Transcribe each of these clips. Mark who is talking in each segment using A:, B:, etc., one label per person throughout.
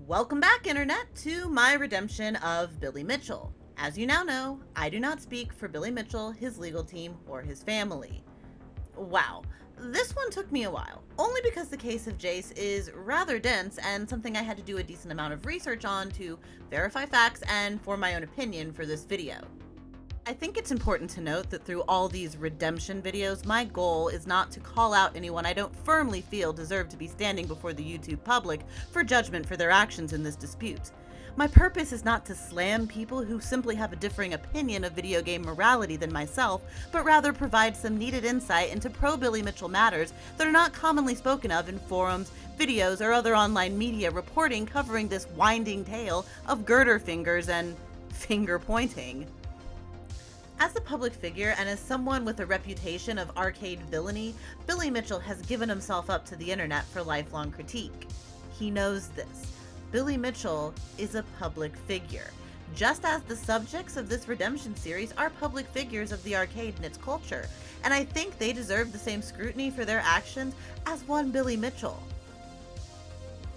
A: Welcome back, Internet, to my redemption of Billy Mitchell. As you now know, I do not speak for Billy Mitchell, his legal team, or his family. Wow, this one took me a while, only because the case of Jace is rather dense and something I had to do a decent amount of research on to verify facts and form my own opinion for this video. I think it's important to note that through all these redemption videos, my goal is not to call out anyone I don't firmly feel deserve to be standing before the YouTube public for judgment for their actions in this dispute. My purpose is not to slam people who simply have a differing opinion of video game morality than myself, but rather provide some needed insight into pro-Billy Mitchell matters that are not commonly spoken of in forums, videos, or other online media reporting covering this winding tale of girder fingers and finger pointing. As a public figure and as someone with a reputation of arcade villainy, Billy Mitchell has given himself up to the internet for lifelong critique. He knows this. Billy Mitchell is a public figure, just as the subjects of this redemption series are public figures of the arcade and its culture, and I think they deserve the same scrutiny for their actions as one Billy Mitchell.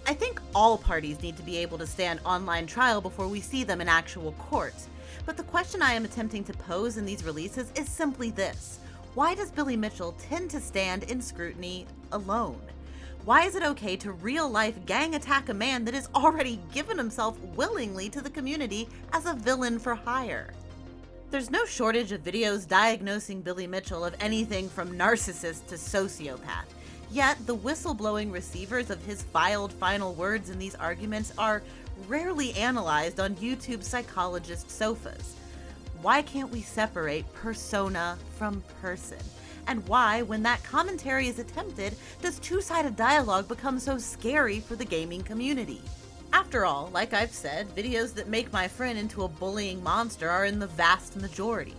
A: I think all parties need to be able to stand online trial before we see them in actual court. But the question I am attempting to pose in these releases is simply this: why does Billy Mitchell tend to stand in scrutiny alone? Why is it okay to real-life gang attack a man that has already given himself willingly to the community as a villain for hire? There's no shortage of videos diagnosing Billy Mitchell of anything from narcissist to sociopath. Yet, the whistleblowing receivers of his filed final words in these arguments are rarely analyzed on YouTube psychologist sofas. Why can't we separate persona from person? And why, when that commentary is attempted, does two-sided dialogue become so scary for the gaming community? After all, like I've said, videos that make my friend into a bullying monster are in the vast majority.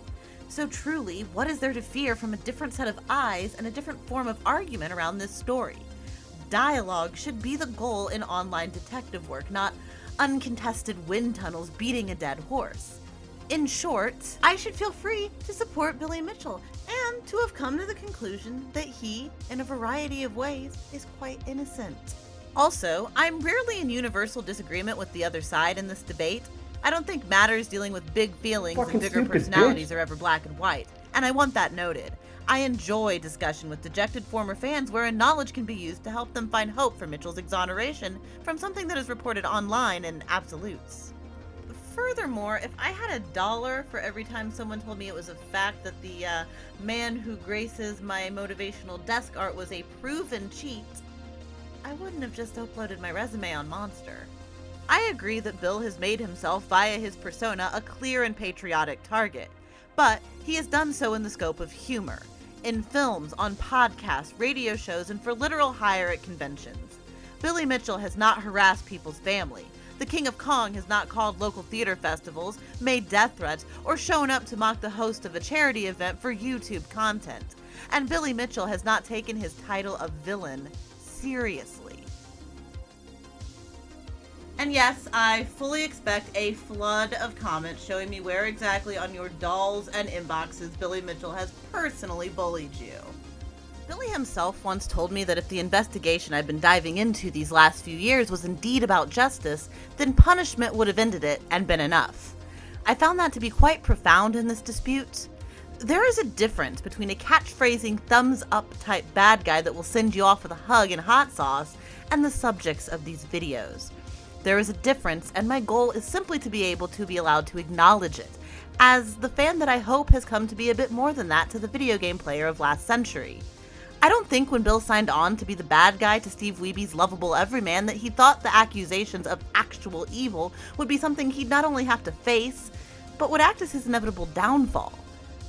A: So truly, what is there to fear from a different set of eyes and a different form of argument around this story? Dialogue should be the goal in online detective work, not uncontested wind tunnels beating a dead horse. In short, I should feel free to support Billy Mitchell and to have come to the conclusion that he, in a variety of ways, is quite innocent. Also, I'm rarely in universal disagreement with the other side in this debate. I don't think matters dealing with big feelings and bigger personalities are ever black and white, and I want that noted. I enjoy discussion with dejected former fans wherein knowledge can be used to help them find hope for Mitchell's exoneration from something that is reported online in absolutes. Furthermore, if I had $1 for every time someone told me it was a fact that the man who graces my motivational desk art was a proven cheat, I wouldn't have just uploaded my resume on Monster. I agree that Bill has made himself, via his persona, a clear and patriotic target, but he has done so in the scope of humor, in films, on podcasts, radio shows, and for literal hire at conventions. Billy Mitchell has not harassed people's family. The King of Kong has not called local theater festivals, made death threats, or shown up to mock the host of a charity event for YouTube content. And Billy Mitchell has not taken his title of villain seriously. And yes, I fully expect a flood of comments showing me where exactly on your dolls and inboxes Billy Mitchell has personally bullied you. Billy himself once told me that if the investigation I've been diving into these last few years was indeed about justice, then punishment would have ended it and been enough. I found that to be quite profound in this dispute. There is a difference between a catchphrasing thumbs-up type bad guy that will send you off with a hug and hot sauce and the subjects of these videos. There is a difference, and my goal is simply to be able to be allowed to acknowledge it, as the fan that I hope has come to be a bit more than that to the video game player of last century. I don't think when Bill signed on to be the bad guy to Steve Wiebes' lovable everyman that he thought the accusations of actual evil would be something he'd not only have to face, but would act as his inevitable downfall,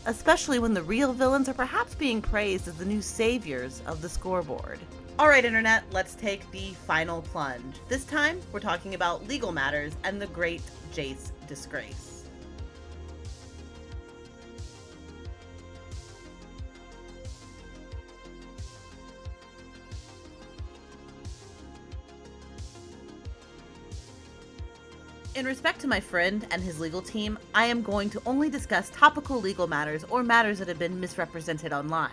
A: especially when the real villains are perhaps being praised as the new saviors of the scoreboard. Alright, Internet, let's take the final plunge. This time, we're talking about legal matters and the great Jace disgrace. In respect to my friend and his legal team, I am going to only discuss topical legal matters or matters that have been misrepresented online.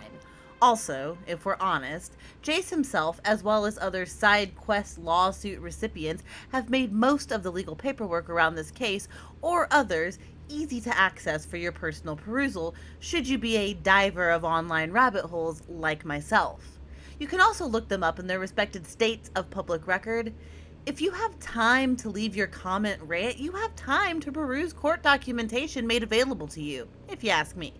A: Also, if we're honest, Jace himself, as well as other side quest lawsuit recipients, have made most of the legal paperwork around this case, or others, easy to access for your personal perusal, should you be a diver of online rabbit holes like myself. You can also look them up in their respected states of public record. If you have time to leave your comment rant, you have time to peruse court documentation made available to you, if you ask me.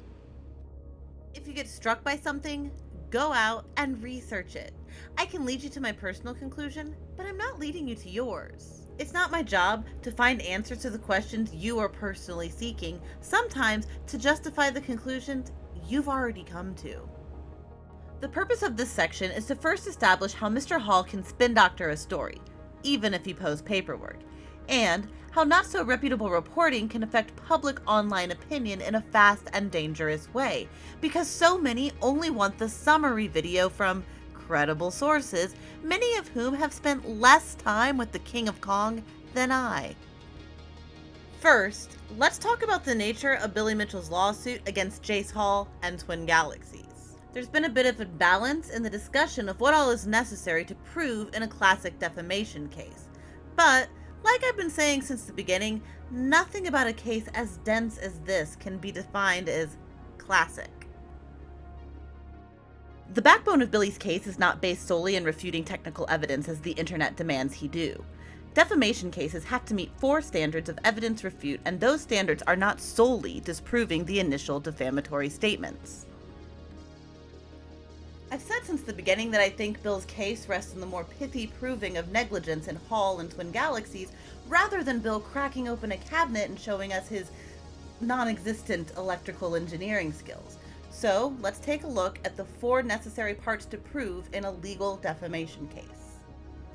A: If you get struck by something, go out and research it. I can lead you to my personal conclusion, but I'm not leading you to yours. It's not my job to find answers to the questions you are personally seeking, sometimes to justify the conclusions you've already come to. The purpose of this section is to first establish how Mr. Hall can spin doctor a story, even if he posts paperwork, and how not so reputable reporting can affect public online opinion in a fast and dangerous way, because so many only want the summary video from credible sources, many of whom have spent less time with the King of Kong than I. First, let's talk about the nature of Billy Mitchell's lawsuit against Jace Hall and Twin Galaxies. There's been a bit of a balance in the discussion of what all is necessary to prove in a classic defamation case. But, like I've been saying since the beginning, nothing about a case as dense as this can be defined as classic. The backbone of Billy's case is not based solely in refuting technical evidence as the internet demands he do. Defamation cases have to meet 4 standards of evidence refute, and those standards are not solely disproving the initial defamatory statements. I've said since the beginning that I think Bill's case rests on the more pithy proving of negligence in Hall and Twin Galaxies, rather than Bill cracking open a cabinet and showing us his non-existent electrical engineering skills. So, let's take a look at the 4 necessary parts to prove in a legal defamation case.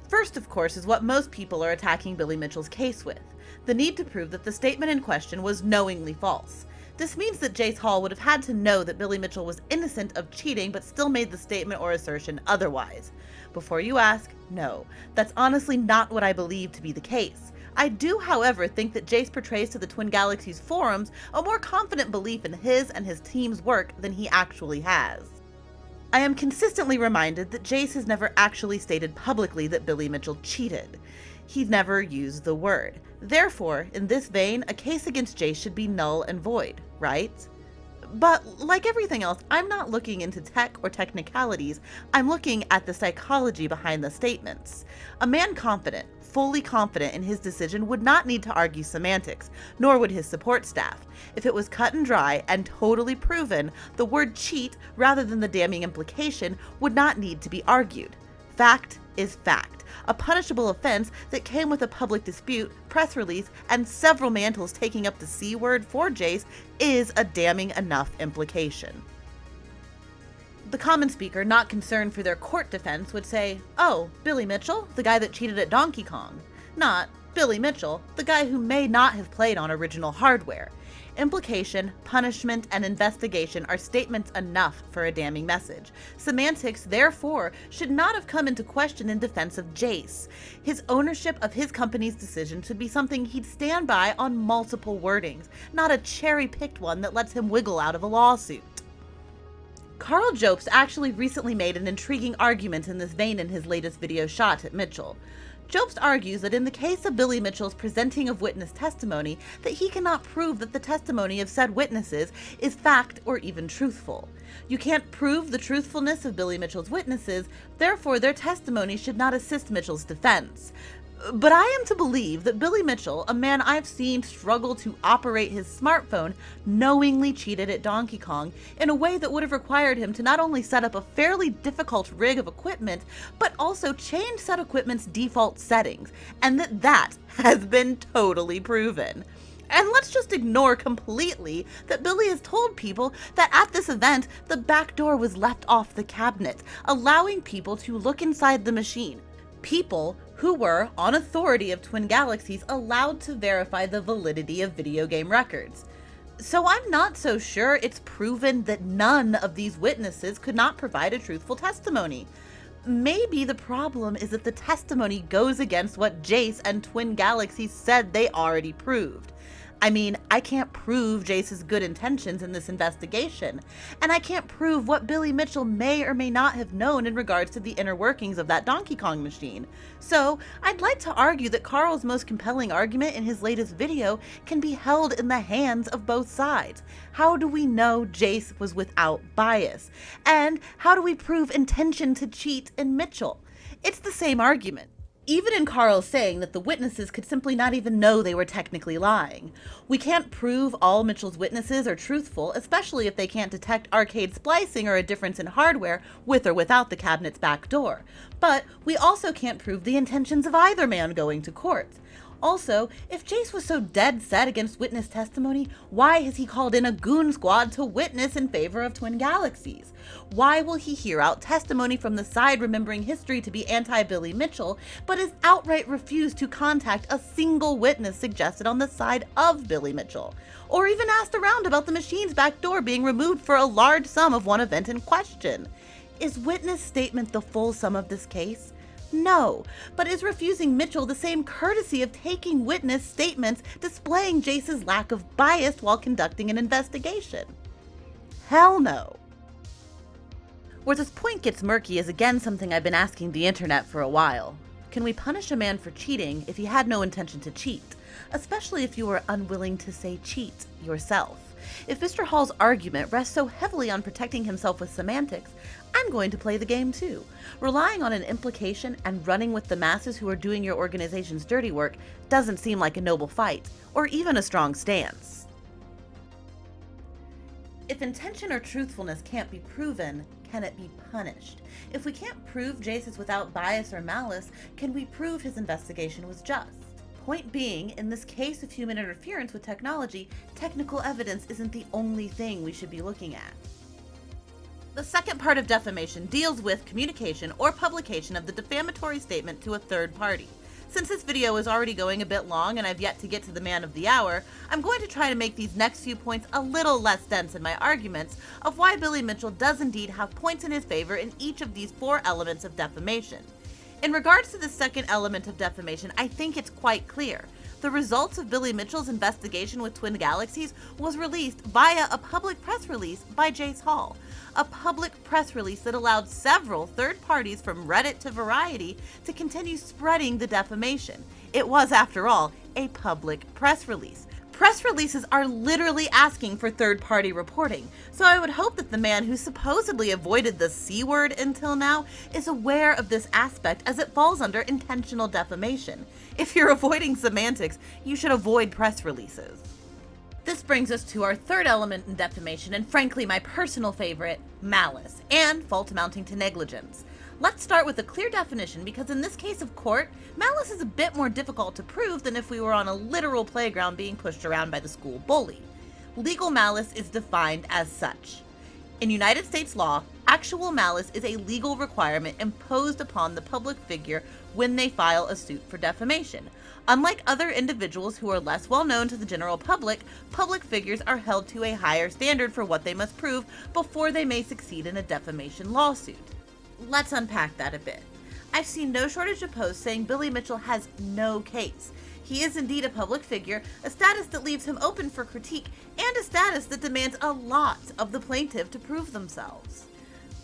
A: First, of course, is what most people are attacking Billy Mitchell's case with: the need to prove that the statement in question was knowingly false. This means that Jace Hall would have had to know that Billy Mitchell was innocent of cheating but still made the statement or assertion otherwise. Before you ask, no, that's honestly not what I believe to be the case. I do, however, think that Jace portrays to the Twin Galaxies forums a more confident belief in his and his team's work than he actually has. I am consistently reminded that Jace has never actually stated publicly that Billy Mitchell cheated. He's never used the word. Therefore, in this vein, a case against Jace should be null and void, right? But like everything else, I'm not looking into tech or technicalities. I'm looking at the psychology behind the statements. A man confident, fully confident in his decision would not need to argue semantics, nor would his support staff. If it was cut and dry and totally proven, the word cheat, rather than the damning implication, would not need to be argued. Fact is fact. A punishable offense that came with a public dispute, press release, and several mantles taking up the C word for Jace is a damning enough implication. The common speaker, not concerned for their court defense, would say, "Oh, Billy Mitchell, the guy that cheated at Donkey Kong." Not Billy Mitchell, the guy who may not have played on original hardware. Implication, punishment, and investigation are statements enough for a damning message. Semantics, therefore, should not have come into question in defense of Jace. His ownership of his company's decision should be something he'd stand by on multiple wordings, not a cherry-picked one that lets him wiggle out of a lawsuit. Carl Jobst actually recently made an intriguing argument in this vein in his latest video shot at Mitchell. Jobst argues that in the case of Billy Mitchell's presenting of witness testimony, that he cannot prove that the testimony of said witnesses is fact or even truthful. You can't prove the truthfulness of Billy Mitchell's witnesses, therefore their testimony should not assist Mitchell's defense. But I am to believe that Billy Mitchell, a man I've seen struggle to operate his smartphone, knowingly cheated at Donkey Kong in a way that would have required him to not only set up a fairly difficult rig of equipment, but also change said equipment's default settings, and that has been totally proven. And let's just ignore completely that Billy has told people that at this event, the back door was left off the cabinet, allowing people to look inside the machine. People who were, on authority of Twin Galaxies, allowed to verify the validity of video game records. So I'm not so sure it's proven that none of these witnesses could not provide a truthful testimony. Maybe the problem is that the testimony goes against what Jace and Twin Galaxies said they already proved. I mean, I can't prove Jace's good intentions in this investigation, and I can't prove what Billy Mitchell may or may not have known in regards to the inner workings of that Donkey Kong machine. So, I'd like to argue that Carl's most compelling argument in his latest video can be held in the hands of both sides. How do we know Jace was without bias? And how do we prove intention to cheat in Mitchell? It's the same argument. Even in Carl's saying that the witnesses could simply not even know they were technically lying. We can't prove all Mitchell's witnesses are truthful, especially if they can't detect arcade splicing or a difference in hardware with or without the cabinet's back door. But we also can't prove the intentions of either man going to court. Also, if Jace was so dead set against witness testimony, why has he called in a goon squad to witness in favor of Twin Galaxies? Why will he hear out testimony from the side remembering history to be anti-Billy Mitchell, but has outright refused to contact a single witness suggested on the side of Billy Mitchell? Or even asked around about the machine's back door being removed for a large sum of one event in question? Is witness statement the full sum of this case? No, but is refusing Mitchell the same courtesy of taking witness statements displaying Jace's lack of bias while conducting an investigation? Hell no. Where this point gets murky is again something I've been asking the internet for a while. Can we punish a man for cheating if he had no intention to cheat, especially if you were unwilling to say cheat yourself? If Mr. Hall's argument rests so heavily on protecting himself with semantics, I'm going to play the game too. Relying on an implication and running with the masses who are doing your organization's dirty work doesn't seem like a noble fight, or even a strong stance. If intention or truthfulness can't be proven, can it be punished? If we can't prove Jace is without bias or malice, can we prove his investigation was just? Point being, in this case of human interference with technology, technical evidence isn't the only thing we should be looking at. The second part of defamation deals with communication or publication of the defamatory statement to a third party. Since this video is already going a bit long and I've yet to get to the man of the hour, I'm going to try to make these next few points a little less dense in my arguments of why Billy Mitchell does indeed have points in his favor in each of these four elements of defamation. In regards to the second element of defamation, I think it's quite clear. The results of Billy Mitchell's investigation with Twin Galaxies was released via a public press release by Jace Hall. A public press release that allowed several third parties from Reddit to Variety to continue spreading the defamation. It was, after all, a public press release. Press releases are literally asking for third-party reporting, so I would hope that the man who supposedly avoided the C word until now is aware of this aspect as it falls under intentional defamation. If you're avoiding semantics, you should avoid press releases. This brings us to our third element in defamation, and frankly my personal favorite, malice, and fault amounting to negligence. Let's start with a clear definition because in this case of court, malice is a bit more difficult to prove than if we were on a literal playground being pushed around by the school bully. Legal malice is defined as such. In United States law, actual malice is a legal requirement imposed upon the public figure when they file a suit for defamation. Unlike other individuals who are less well known to the general public, public figures are held to a higher standard for what they must prove before they may succeed in a defamation lawsuit. Let's unpack that a bit. I've seen no shortage of posts saying Billy Mitchell has no case. He is indeed a public figure, a status that leaves him open for critique, and a status that demands a lot of the plaintiff to prove themselves.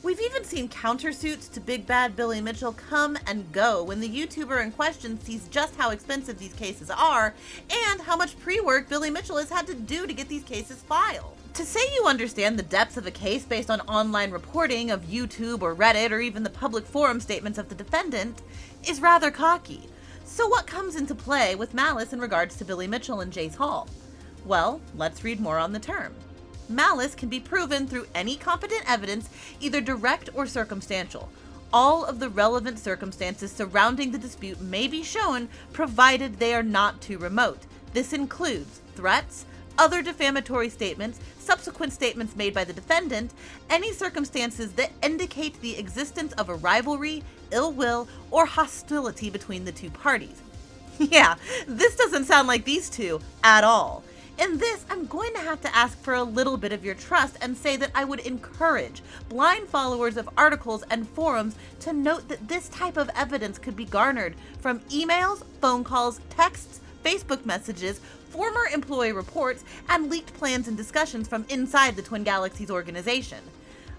A: We've even seen countersuits to Big Bad Billy Mitchell come and go when the YouTuber in question sees just how expensive these cases are and how much pre-work Billy Mitchell has had to do to get these cases filed. To say you understand the depth of a case based on online reporting of YouTube or Reddit or even the public forum statements of the defendant is rather cocky. So what comes into play with malice in regards to Billy Mitchell and Jace Hall? Well, let's read more on the term. Malice can be proven through any competent evidence, either direct or circumstantial. All of the relevant circumstances surrounding the dispute may be shown, provided they are not too remote. This includes threats, other defamatory statements, subsequent statements made by the defendant, any circumstances that indicate the existence of a rivalry, ill will, or hostility between the two parties. Yeah, this doesn't sound like these two at all. In this, I'm going to have to ask for a little bit of your trust and say that I would encourage blind followers of articles and forums to note that this type of evidence could be garnered from emails, phone calls, texts, Facebook messages, former employee reports, and leaked plans and discussions from inside the Twin Galaxies organization.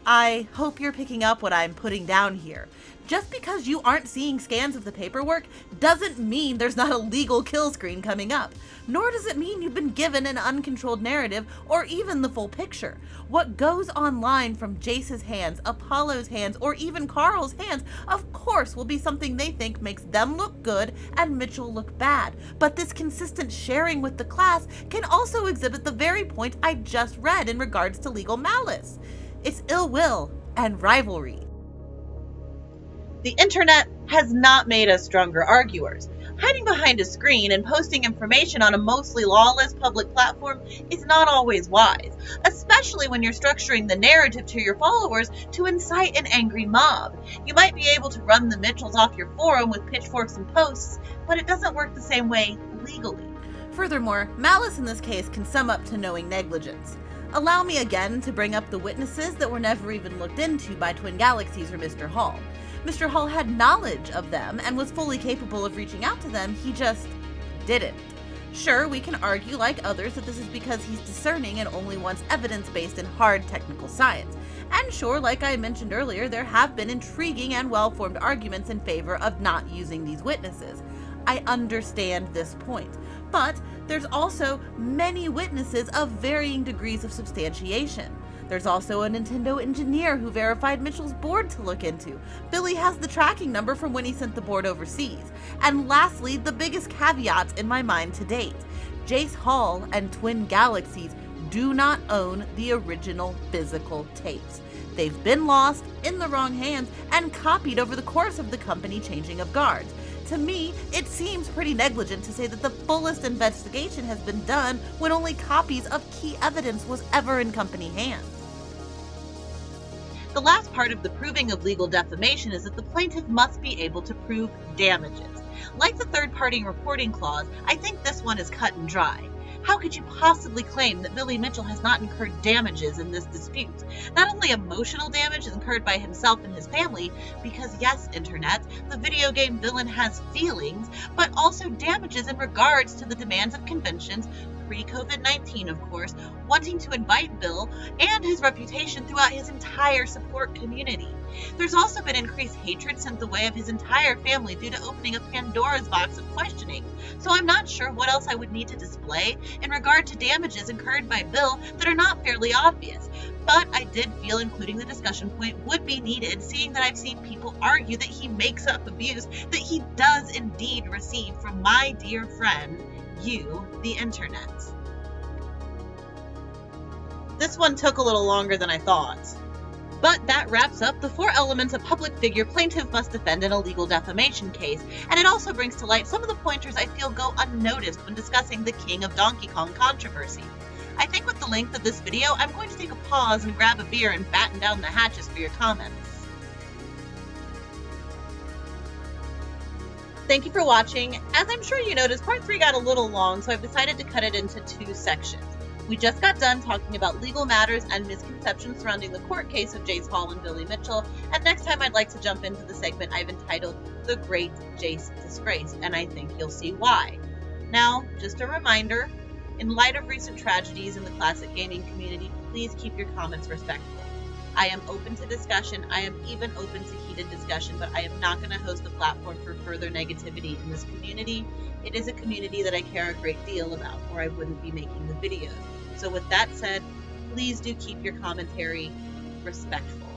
A: I hope you're picking up what I'm putting down here. Just because you aren't seeing scans of the paperwork doesn't mean there's not a legal kill screen coming up, nor does it mean you've been given an uncontrolled narrative or even the full picture. What goes online from Jace's hands, Apollo's hands, or even Carl's hands, of course will be something they think makes them look good and Mitchell look bad. But this consistent sharing with the class can also exhibit the very point I just read in regards to legal malice. It's ill will and rivalry.
B: The internet has not made us stronger arguers. Hiding behind a screen and posting information on a mostly lawless public platform is not always wise, especially when you're structuring the narrative to your followers to incite an angry mob. You might be able to run the Mitchells off your forum with pitchforks and posts, but it doesn't work the same way legally.
A: Furthermore, malice in this case can sum up to knowing negligence. Allow me again to bring up the witnesses that were never even looked into by Twin Galaxies or Mr. Hall. Mr. Hall had knowledge of them and was fully capable of reaching out to them, he just didn't. Sure, we can argue like others that this is because he's discerning and only wants evidence based in hard technical science. And sure, like I mentioned earlier, there have been intriguing and well-formed arguments in favor of not using these witnesses. I understand this point. But there's also many witnesses of varying degrees of substantiation. There's also a Nintendo engineer who verified Mitchell's board to look into. Billy has the tracking number from when he sent the board overseas. And lastly, the biggest caveat in my mind to date. Jace Hall and Twin Galaxies do not own the original physical tapes. They've been lost, in the wrong hands, and copied over the course of the company changing of guards. To me, it seems pretty negligent to say that the fullest investigation has been done when only copies of key evidence was ever in company hands.
B: The last part of the proving of legal defamation is that the plaintiff must be able to prove damages. Like the third-party reporting clause, I think this one is cut and dry. How could you possibly claim that Billy Mitchell has not incurred damages in this dispute? Not only emotional damage incurred by himself and his family, because yes, internet, the video game villain has feelings, but also damages in regards to the demands of conventions, pre-COVID-19 of course, wanting to invite Bill and his reputation throughout his entire support community. There's also been increased hatred sent the way of his entire family due to opening a Pandora's box of questioning, so I'm not sure what else I would need to display in regard to damages incurred by Bill that are not fairly obvious. But I did feel including the discussion point would be needed, seeing that I've seen people argue that he makes up abuse that he does indeed receive from my dear friend, you, the internet. This one took a little longer than I thought. But that wraps up the 4 elements a public figure plaintiff must defend in a legal defamation case, and it also brings to light some of the pointers I feel go unnoticed when discussing the King of Donkey Kong controversy. I think with the length of this video, I'm going to take a pause and grab a beer and batten down the hatches for your comments. Thank you for watching. As I'm sure you noticed, part 3 got a little long, so I've decided to cut it into 2 sections. We just got done talking about legal matters and misconceptions surrounding the court case of Jace Hall and Billy Mitchell, and next time I'd like to jump into the segment I've entitled The Great Jace Disgrace, and I think you'll see why. Now, just a reminder, in light of recent tragedies in the classic gaming community, please keep your comments respectful. I am open to discussion, I am even open to heated discussion, but I am not going to host a platform for further negativity in this community. It is a community that I care a great deal about, or I wouldn't be making the videos. So with that said, please do keep your commentary respectful.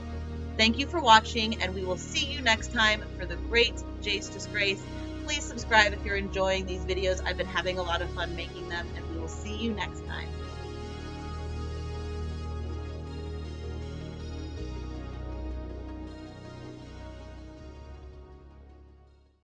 B: Thank you for watching, and we will see you next time for The Great Jace Disgrace. Please subscribe if you're enjoying these videos. I've been having a lot of fun making them, and we will see you next time.